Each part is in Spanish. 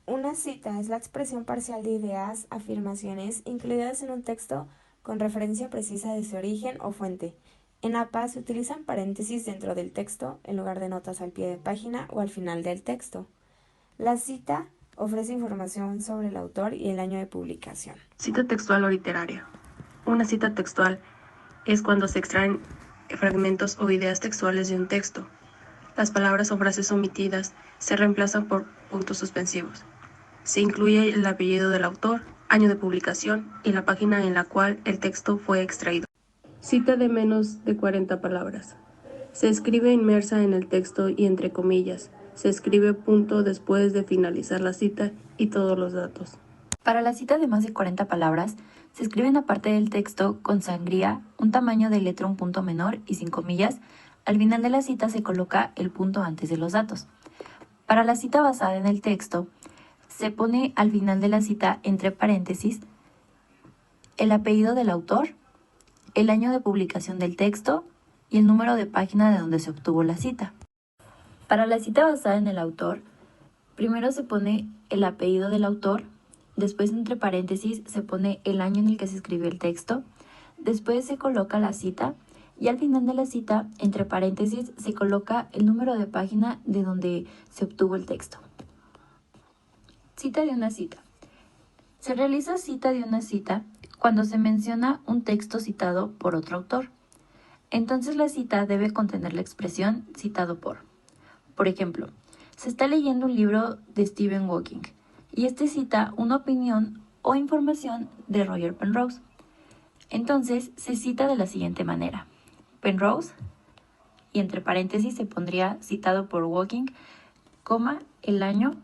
Una cita es la expresión parcial de ideas, afirmaciones incluidas en un texto con referencia precisa de su origen o fuente. En APA se utilizan paréntesis dentro del texto en lugar de notas al pie de página o al final del texto. La cita ofrece información sobre el autor y el año de publicación. Cita textual o literaria. Una cita textual es cuando se extraen fragmentos o ideas textuales de un texto. Las palabras o frases omitidas se reemplazan por puntos suspensivos. Se incluye el apellido del autor, año de publicación y la página en la cual el texto fue extraído. Cita de menos de 40 palabras. Se escribe inmersa en el texto y entre comillas. Se escribe punto después de finalizar la cita y todos los datos. Para la cita de más de 40 palabras, se escribe en la parte del texto con sangría, un tamaño de letra un punto menor y sin comillas. Al final de la cita se coloca el punto antes de los datos. Para la cita basada en el texto, se pone al final de la cita entre paréntesis el apellido del autor, el año de publicación del texto y el número de página de donde se obtuvo la cita. Para la cita basada en el autor, primero se pone el apellido del autor, después entre paréntesis se pone el año en el que se escribió el texto, después se coloca la cita y al final de la cita, entre paréntesis, se coloca el número de página de donde se obtuvo el texto. Cita de una cita. Se realiza cita de una cita cuando se menciona un texto citado por otro autor. Entonces la cita debe contener la expresión citado por. Por ejemplo, se está leyendo un libro de Stephen Hawking y este cita una opinión o información de Roger Penrose. Entonces se cita de la siguiente manera: Penrose, y entre paréntesis se pondría citado por Hawking, el año,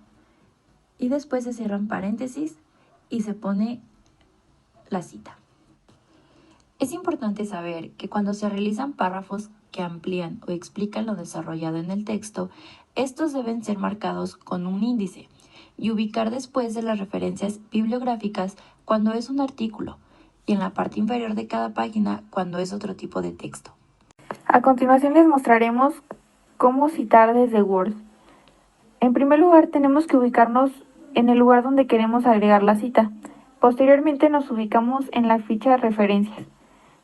y después se cierran paréntesis y se pone la cita. Es importante saber que cuando se realizan párrafos que amplían o explican lo desarrollado en el texto, estos deben ser marcados con un índice y ubicar después de las referencias bibliográficas cuando es un artículo y en la parte inferior de cada página cuando es otro tipo de texto. A continuación les mostraremos cómo citar desde Word. En primer lugar tenemos que ubicarnos en el lugar donde queremos agregar la cita. Posteriormente nos ubicamos en la ficha de referencias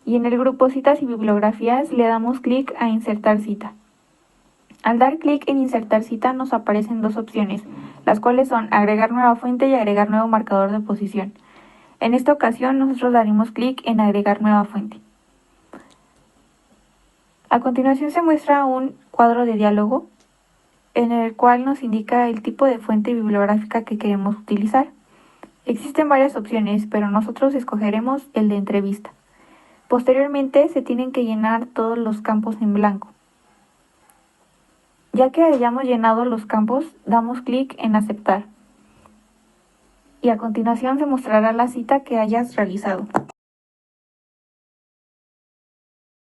y en el grupo Citas y Bibliografías le damos clic a Insertar cita. Al dar clic en Insertar cita nos aparecen dos opciones, las cuales son Agregar nueva fuente y Agregar nuevo marcador de posición. En esta ocasión nosotros daremos clic en Agregar nueva fuente. A continuación se muestra un cuadro de diálogo en el cual nos indica el tipo de fuente bibliográfica que queremos utilizar. Existen varias opciones, pero nosotros escogeremos el de entrevista. Posteriormente se tienen que llenar todos los campos en blanco. Ya que hayamos llenado los campos, damos clic en aceptar. Y a continuación se mostrará la cita que hayas realizado.